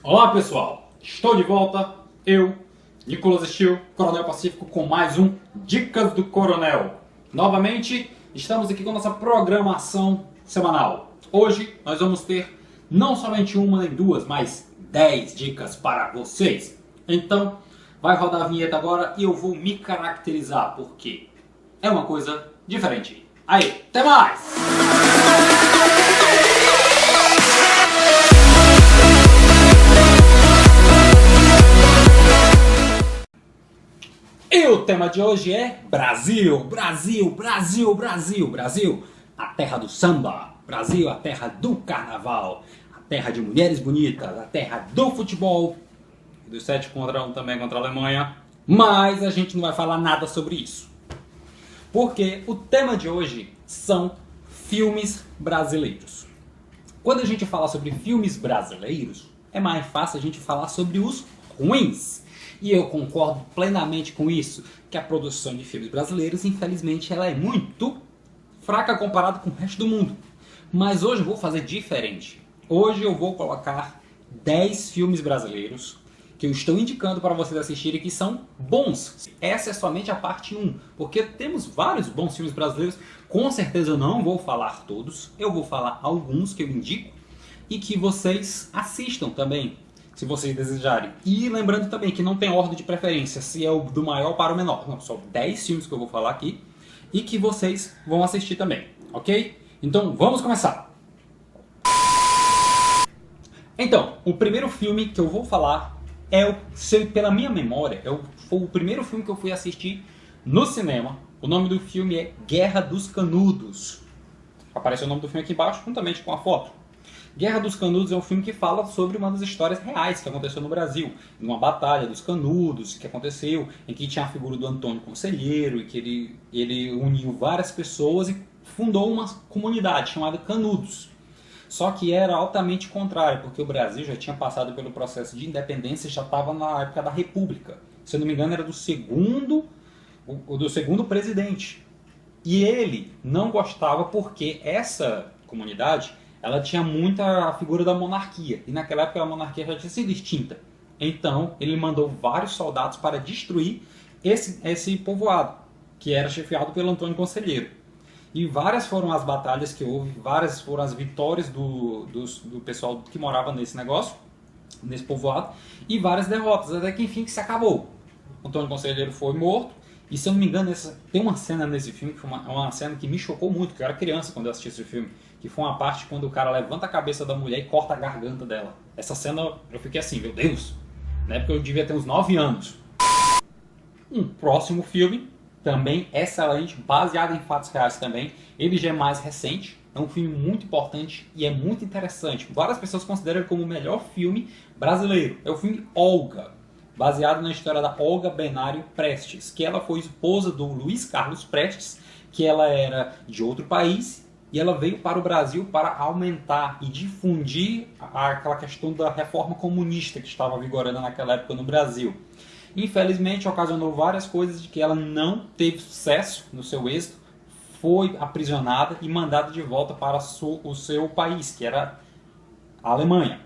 Olá pessoal, estou de volta, eu, Nicolas Steel, Coronel Pacífico, com mais um Dicas do Coronel. Novamente, estamos aqui com nossa programação semanal. Hoje nós vamos ter não somente uma nem duas, mas 10 dicas para vocês. Então, vai rodar a vinheta agora e eu vou me caracterizar, porque é uma coisa diferente. Aí, até mais! E o tema de hoje é Brasil, Brasil, Brasil, Brasil, Brasil, a terra do samba, Brasil, a terra do carnaval, a terra de mulheres bonitas, a terra do futebol, dos 7 contra 1 também contra a Alemanha, mas a gente não vai falar nada sobre isso, porque o tema de hoje são filmes brasileiros. Quando a gente fala sobre filmes brasileiros, é mais fácil a gente falar sobre os ruins. E eu concordo plenamente com isso, que a produção de filmes brasileiros, infelizmente, ela é muito fraca comparado com o resto do mundo. Mas hoje eu vou fazer diferente. Hoje eu vou colocar 10 filmes brasileiros que eu estou indicando para vocês assistirem que são bons. Essa é somente a parte 1, porque temos vários bons filmes brasileiros. Com certeza eu não vou falar todos, eu vou falar alguns que eu indico e que vocês assistam também, se vocês desejarem. E lembrando também que não tem ordem de preferência, se é o do maior para o menor. Não, são 10 filmes que eu vou falar aqui e que vocês vão assistir também, ok? Então vamos começar! Então, o primeiro filme que eu vou falar pela minha memória, foi o primeiro filme que eu fui assistir no cinema. O nome do filme é Guerra dos Canudos. Aparece o nome do filme aqui embaixo, juntamente com a foto. Guerra dos Canudos é um filme que fala sobre uma das histórias reais que aconteceu no Brasil. Numa batalha dos Canudos que aconteceu, em que tinha a figura do Antônio Conselheiro, e que ele uniu várias pessoas e fundou uma comunidade chamada Canudos. Só que era altamente contrário, porque o Brasil já tinha passado pelo processo de independência e já estava na época da República. Se eu não me engano, era do segundo presidente. E ele não gostava porque essa comunidade ela tinha muita a figura da monarquia, e naquela época a monarquia já tinha sido extinta. Então ele mandou vários soldados para destruir esse povoado, que era chefiado pelo Antônio Conselheiro. E várias foram as batalhas que houve, várias foram as vitórias do pessoal que morava nesse negócio, nesse povoado, e várias derrotas, até que enfim que se acabou. O Antônio Conselheiro foi morto, e se eu não me engano, tem uma cena nesse filme, que foi uma cena que me chocou muito, porque eu era criança quando eu assisti esse filme, que foi uma parte quando o cara levanta a cabeça da mulher e corta a garganta dela. Essa cena eu fiquei assim, meu Deus, na época eu devia ter uns 9 anos. Um próximo filme, também excelente, baseado em fatos reais também, ele já é mais recente, é um filme muito importante e é muito interessante. Várias pessoas consideram ele como o melhor filme brasileiro. É o filme Olga, baseado na história da Olga Benário Prestes, que ela foi esposa do Luiz Carlos Prestes, que ela era de outro país, e ela veio para o Brasil para aumentar e difundir aquela questão da reforma comunista que estava vigorando naquela época no Brasil. Infelizmente, ocasionou várias coisas de que ela não teve sucesso no seu êxito, foi aprisionada e mandada de volta para o seu país, que era a Alemanha.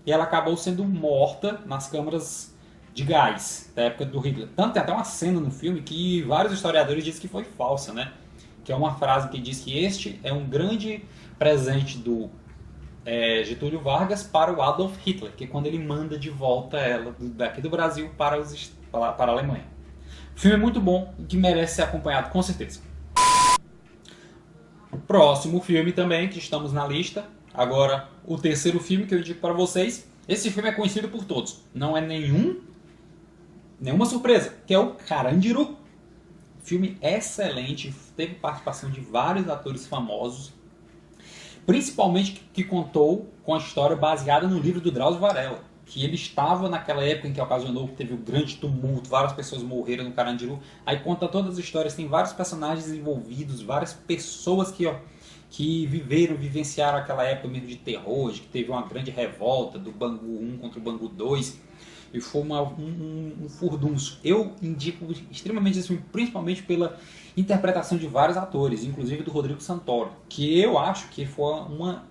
E ela acabou sendo morta nas câmaras de gás da época do Hitler. Tanto tem até uma cena no filme que vários historiadores dizem que foi falsa, né? Que é uma frase que diz que este é um grande presente do Getúlio Vargas para o Adolf Hitler, que é quando ele manda de volta ela daqui do Brasil para a Alemanha. O filme é muito bom e que merece ser acompanhado com certeza. Próximo filme também que estamos na lista. Agora o terceiro filme que eu indico para vocês. Esse filme é conhecido por todos. Não é nenhuma surpresa, que é o Carandiru. Filme excelente, teve participação de vários atores famosos, principalmente que contou com a história baseada no livro do Drauzio Varela, que ele estava naquela época em que ocasionou que teve um grande tumulto, várias pessoas morreram no Carandiru. Aí conta todas as histórias, tem vários personagens envolvidos, várias pessoas que vivenciaram aquela época mesmo de terror, de que teve uma grande revolta do Bangu 1 contra o Bangu 2. E foi um furdunço. Eu indico extremamente esse filme, principalmente pela interpretação de vários atores, inclusive do Rodrigo Santoro, que eu acho que foi uma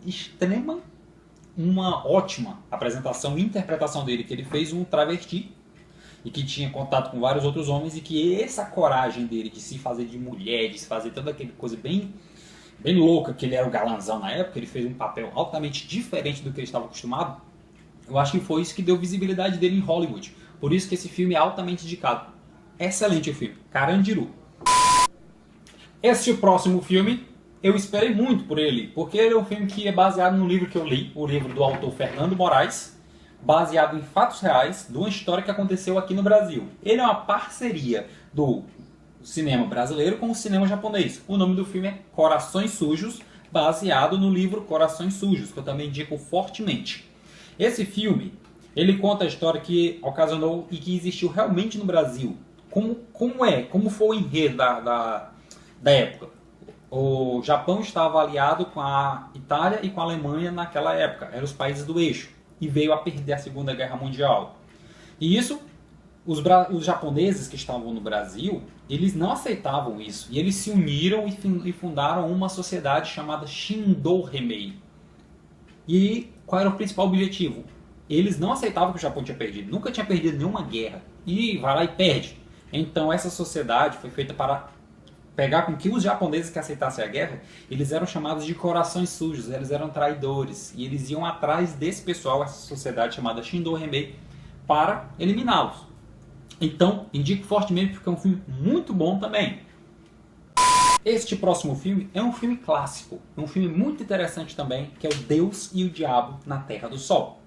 uma ótima apresentação e interpretação dele, que ele fez um travesti e que tinha contato com vários outros homens e que essa coragem dele de se fazer de mulher, de se fazer toda aquela coisa bem louca, que ele era o galanzão na época, ele fez um papel altamente diferente do que ele estava acostumado. Eu acho que foi isso que deu visibilidade dele em Hollywood. Por isso que esse filme é altamente indicado. Excelente o filme, Carandiru. Este próximo filme, eu esperei muito por ele, porque ele é um filme que é baseado no livro que eu li, o livro do autor Fernando Moraes, baseado em fatos reais de uma história que aconteceu aqui no Brasil. Ele é uma parceria do cinema brasileiro com o cinema japonês. O nome do filme é Corações Sujos, baseado no livro Corações Sujos, que eu também indico fortemente. Esse filme, ele conta a história que ocasionou e que existiu realmente no Brasil. Como foi o enredo da época. O Japão estava aliado com a Itália e com a Alemanha naquela época. Eram os países do eixo. E veio a perder a Segunda Guerra Mundial. E isso, os japoneses que estavam no Brasil, eles não aceitavam isso. E eles se uniram e fundaram uma sociedade chamada Shindohemei. E qual era o principal objetivo? Eles não aceitavam que o Japão tinha perdido. Nunca tinha perdido nenhuma guerra. E vai lá e perde. Então essa sociedade foi feita para pegar com que os japoneses que aceitassem a guerra, eles eram chamados de corações sujos, eles eram traidores. E eles iam atrás desse pessoal, essa sociedade chamada Shindohemei, para eliminá-los. Então, indico fortemente porque é um filme muito bom também. Este próximo filme é um filme clássico, é um filme muito interessante também, que é o Deus e o Diabo na Terra do Sol.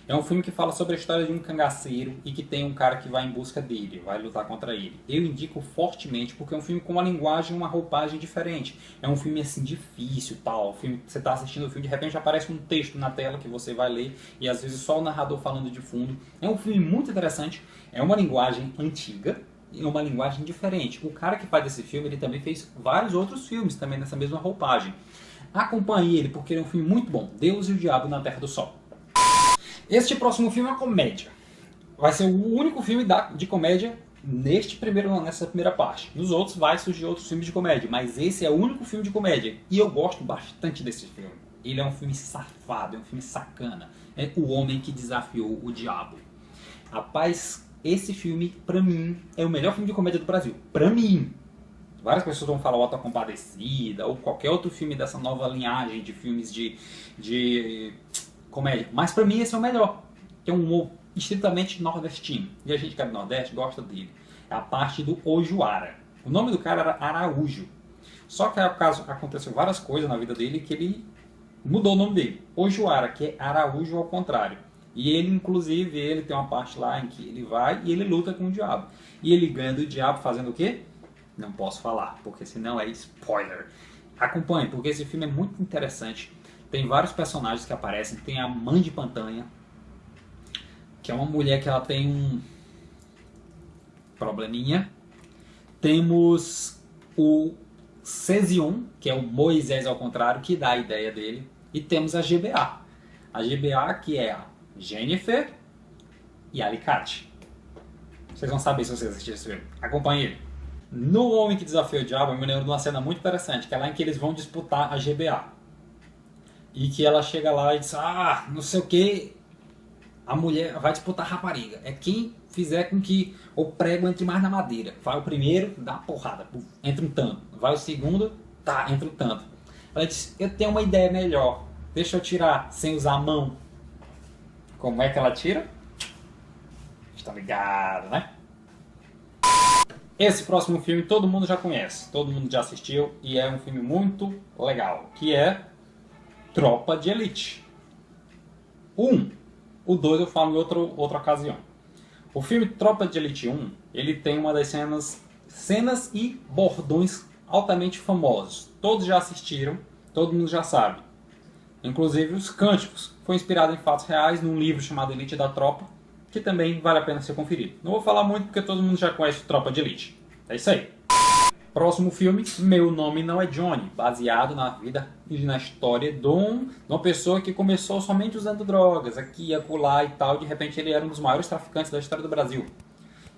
É um filme que fala sobre a história de um cangaceiro e que tem um cara que vai em busca dele, vai lutar contra ele. Eu indico fortemente porque é um filme com uma linguagem e uma roupagem diferente. É um filme assim difícil, tal. O filme, você está assistindo o filme, de repente aparece um texto na tela que você vai ler e às vezes só o narrador falando de fundo. É um filme muito interessante, é uma linguagem antiga e uma linguagem diferente. O cara que faz esse filme, ele também fez vários outros filmes também nessa mesma roupagem. Acompanhe ele porque ele é um filme muito bom. Deus e o Diabo na Terra do Sol. Este próximo filme é uma comédia. Vai ser o único filme de comédia nessa primeira parte. Nos outros vai surgir outros filmes de comédia, mas esse é o único filme de comédia. E eu gosto bastante desse filme. Ele é um filme safado, é um filme sacana. É O Homem que Desafiou o Diabo. Rapaz, esse filme, pra mim, é o melhor filme de comédia do Brasil. Pra mim. Várias pessoas vão falar O Auto da Compadecida ou qualquer outro filme dessa nova linhagem de filmes de comédia. Mas pra mim esse é o melhor. Que é um humor estritamente nordestino. E a gente que é do Nordeste gosta dele. É a parte do Ojuara. O nome do cara era Araújo. Só que aconteceu várias coisas na vida dele que ele mudou o nome dele. Ojuara, que é Araújo ao contrário. E ele, inclusive, ele tem uma parte lá em que ele vai e ele luta com o diabo. E ele ganha do diabo fazendo o quê? Não posso falar, porque senão é spoiler. Acompanhe, porque esse filme é muito interessante. Tem vários personagens que aparecem. Tem a Mandy Pantanha, que é uma mulher que ela tem um probleminha. Temos o Cezion, que é o Moisés ao contrário, que dá a ideia dele. E temos a GBA. A GBA que é a Jennifer e a Alicate. Vocês vão saber se vocês assistirem esse filme. Acompanhe ele. No Homem que Desafiou o Diabo, eu me lembro de uma cena muito interessante, que é lá em que eles vão disputar a GBA. E que ela chega lá e diz, não sei o que, a mulher vai disputar a rapariga. É quem fizer com que o prego entre mais na madeira. Vai o primeiro, dá uma porrada, entra um tanto. Vai o segundo, entra um tanto. Ela diz, eu tenho uma ideia melhor, deixa eu tirar sem usar a mão. Como é que ela tira? Está ligado, né? Esse próximo filme todo mundo já conhece, todo mundo já assistiu e é um filme muito legal, que é Tropa de Elite. O 2 eu falo em outra ocasião. O filme Tropa de Elite 1, ele tem uma das cenas e bordões altamente famosos. Todos já assistiram, todo mundo já sabe. Inclusive os cânticos. Foi inspirado em fatos reais num livro chamado Elite da Tropa, que também vale a pena ser conferido. Não vou falar muito porque todo mundo já conhece Tropa de Elite. É isso aí. Próximo filme, Meu Nome Não é Johnny, baseado na vida e na história de uma pessoa que começou somente usando drogas, aqui e acolá e tal, de repente ele era um dos maiores traficantes da história do Brasil.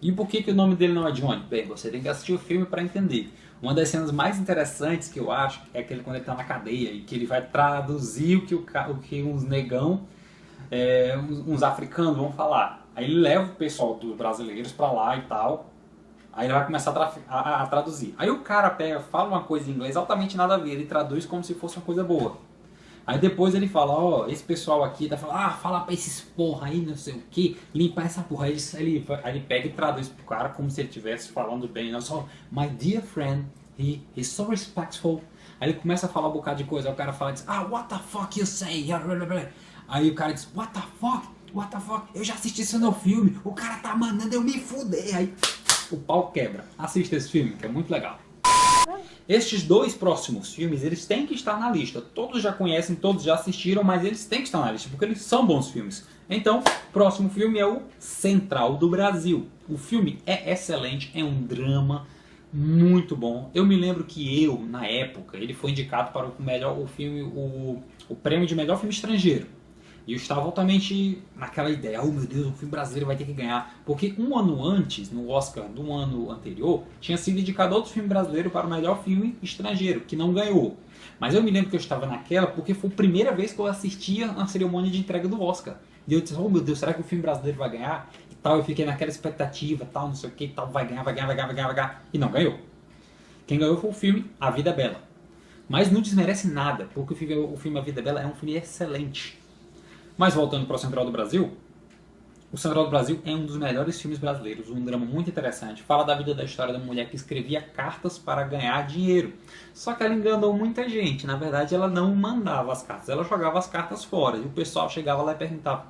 E por que o nome dele não é Johnny? Bem, você tem que assistir o filme para entender. Uma das cenas mais interessantes que eu acho é aquele quando ele está na cadeia e que ele vai traduzir o que uns negão uns africanos vão falar. Aí ele leva o pessoal dos brasileiros pra lá e tal. Aí ele vai começar a traduzir. Aí o cara pega, fala uma coisa em inglês altamente nada a ver, ele traduz como se fosse uma coisa boa. Aí depois ele fala, ó, esse pessoal aqui tá falando, fala pra esses porra aí, não sei o que, limpar essa porra. Aí ele pega e traduz pro cara como se ele estivesse falando bem. Não só, my dear friend, he is so respectful. Aí ele começa a falar um bocado de coisa, aí o cara fala, diz, what the fuck you say? Aí o cara diz, what the fuck, eu já assisti esse no filme, o cara tá mandando eu me fuder. Aí o pau quebra. Assista esse filme, que é muito legal. Estes dois próximos filmes, eles têm que estar na lista. Todos já conhecem, todos já assistiram, mas eles têm que estar na lista, porque eles são bons filmes. Então, o próximo filme é o Central do Brasil. O filme é excelente, é um drama muito bom. Eu me lembro que na época, ele foi indicado para o prêmio de melhor filme estrangeiro. E eu estava altamente naquela ideia, oh meu Deus, o filme brasileiro vai ter que ganhar. Porque um ano antes, no Oscar do ano anterior, tinha sido indicado outro filme brasileiro para o melhor filme estrangeiro, que não ganhou. Mas eu me lembro que eu estava naquela porque foi a primeira vez que eu assistia a cerimônia de entrega do Oscar. E eu disse, oh meu Deus, será que o filme brasileiro vai ganhar? E tal, eu fiquei naquela expectativa, tal, não sei o que, tal, vai ganhar. E não ganhou. Quem ganhou foi o filme A Vida é Bela. Mas não desmerece nada, porque o filme A Vida é Bela é um filme excelente. Mas voltando para o Central do Brasil, o Central do Brasil é um dos melhores filmes brasileiros, um drama muito interessante. Fala da vida da história da mulher que escrevia cartas para ganhar dinheiro. Só que ela enganou muita gente, na verdade ela não mandava as cartas, ela jogava as cartas fora. E o pessoal chegava lá e perguntava.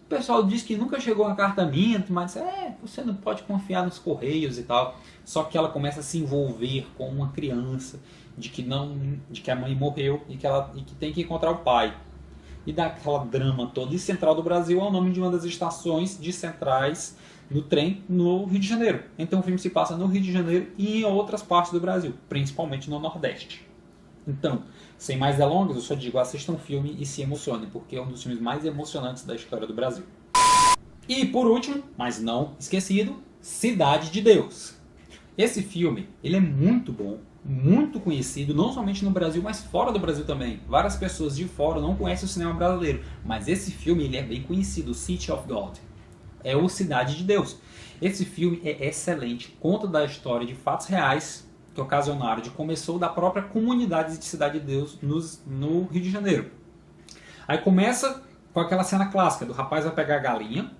O pessoal diz que nunca chegou uma carta minha, mas você não pode confiar nos correios e tal. Só que ela começa a se envolver com uma criança, de que a mãe morreu e que tem que encontrar o pai. E daquela drama toda. E Central do Brasil é o nome de uma das estações de centrais no trem no Rio de Janeiro. Então o filme se passa no Rio de Janeiro e em outras partes do Brasil, principalmente no Nordeste. Então, sem mais delongas, eu só digo, assistam o filme e se emocionem, porque é um dos filmes mais emocionantes da história do Brasil. E por último, mas não esquecido, Cidade de Deus. Esse filme, ele é muito bom, muito conhecido, não somente no Brasil, mas fora do Brasil também. Várias pessoas de fora não conhecem o cinema brasileiro, mas esse filme ele é bem conhecido, City of God. É o Cidade de Deus. Esse filme é excelente, conta da história de fatos reais que ocasionaram, de começou da própria comunidade de Cidade de Deus no Rio de Janeiro. Aí começa com aquela cena clássica do rapaz vai pegar a galinha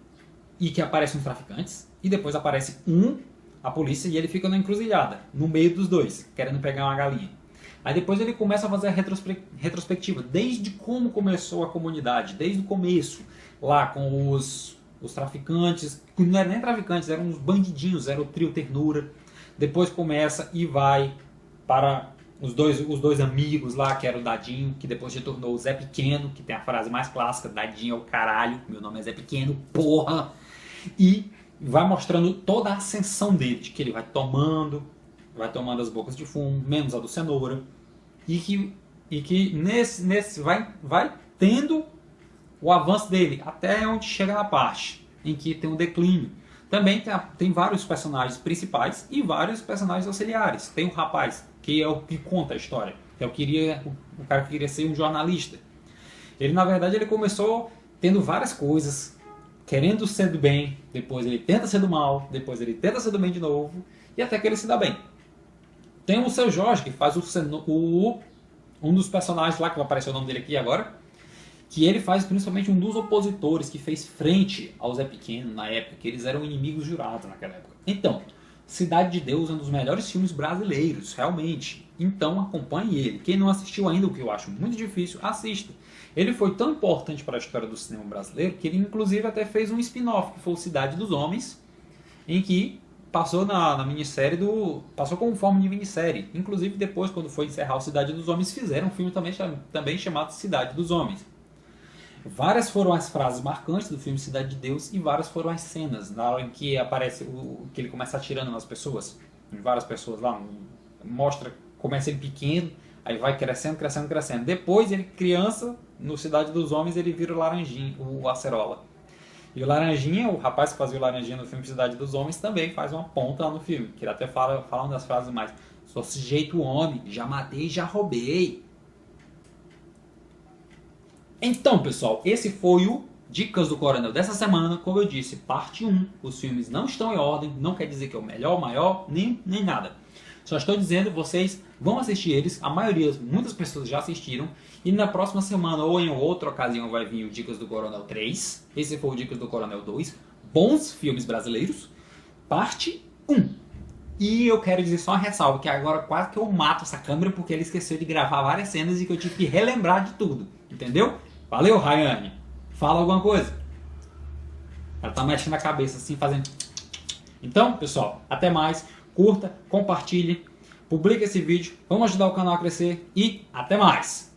e que aparecem os traficantes, e depois aparece a polícia, e ele fica na encruzilhada, no meio dos dois, querendo pegar uma galinha. Aí depois ele começa a fazer a retrospectiva, desde como começou a comunidade, desde o começo, lá com os traficantes, que não eram nem traficantes, eram uns bandidinhos, era o trio Ternura. Depois começa e vai para os dois amigos lá, que era o Dadinho, que depois se tornou o Zé Pequeno, que tem a frase mais clássica, Dadinho é o caralho, meu nome é Zé Pequeno, porra! E vai mostrando toda a ascensão dele, de que ele vai tomando as bocas de fumo, menos a do Cenoura, e que nesse vai tendo o avanço dele, até onde chega na parte em que tem um declínio. Também tem vários personagens principais e vários personagens auxiliares. Tem o rapaz, que é o que conta a história, que é o cara que queria ser um jornalista. Ele, na verdade, ele começou tendo várias coisas, querendo ser do bem, depois ele tenta ser do mal, depois ele tenta ser do bem de novo, e até que ele se dá bem. Tem o Seu Jorge, que faz um dos personagens lá, que vai aparecer o nome dele aqui agora, que ele faz principalmente um dos opositores que fez frente ao Zé Pequeno na época, que eles eram inimigos jurados naquela época. Então, Cidade de Deus é um dos melhores filmes brasileiros, realmente. Então acompanhe ele. Quem não assistiu ainda, o que eu acho muito difícil, assista. Ele foi tão importante para a história do cinema brasileiro que ele inclusive até fez um spin-off, que foi o Cidade dos Homens, em que passou na minissérie passou como forma de minissérie. Inclusive depois, quando foi encerrar o Cidade dos Homens, fizeram um filme também chamado Cidade dos Homens. Várias foram as frases marcantes do filme Cidade de Deus e várias foram as cenas na hora em que aparece que ele começa atirando nas pessoas, em várias pessoas lá, começa ele pequeno, aí vai crescendo. Depois ele criança, no Cidade dos Homens ele vira o Laranjinha, o Acerola. E o Laranjinha, o rapaz que fazia o Laranjinha no filme Cidade dos Homens, também faz uma ponta lá no filme, que ele até fala uma das frases mais: sou sujeito homem, já matei, já roubei. Então, pessoal, esse foi o Dicas do Coronel dessa semana, como eu disse, parte 1. Os filmes não estão em ordem, não quer dizer que é o melhor, o maior, nem nada. Só estou dizendo, vocês vão assistir eles, a maioria, muitas pessoas já assistiram, e na próxima semana ou em outra ocasião vai vir o Dicas do Coronel 3, esse foi o Dicas do Coronel 2, bons filmes brasileiros, parte 1. E eu quero dizer só uma ressalva, que agora quase que eu mato essa câmera porque ele esqueceu de gravar várias cenas e que eu tive que relembrar de tudo, entendeu? Valeu, Rayane! Fala alguma coisa. Ela tá mexendo a cabeça assim, fazendo... Então, pessoal, até mais. Curta, compartilhe, publique esse vídeo. Vamos ajudar o canal a crescer e até mais.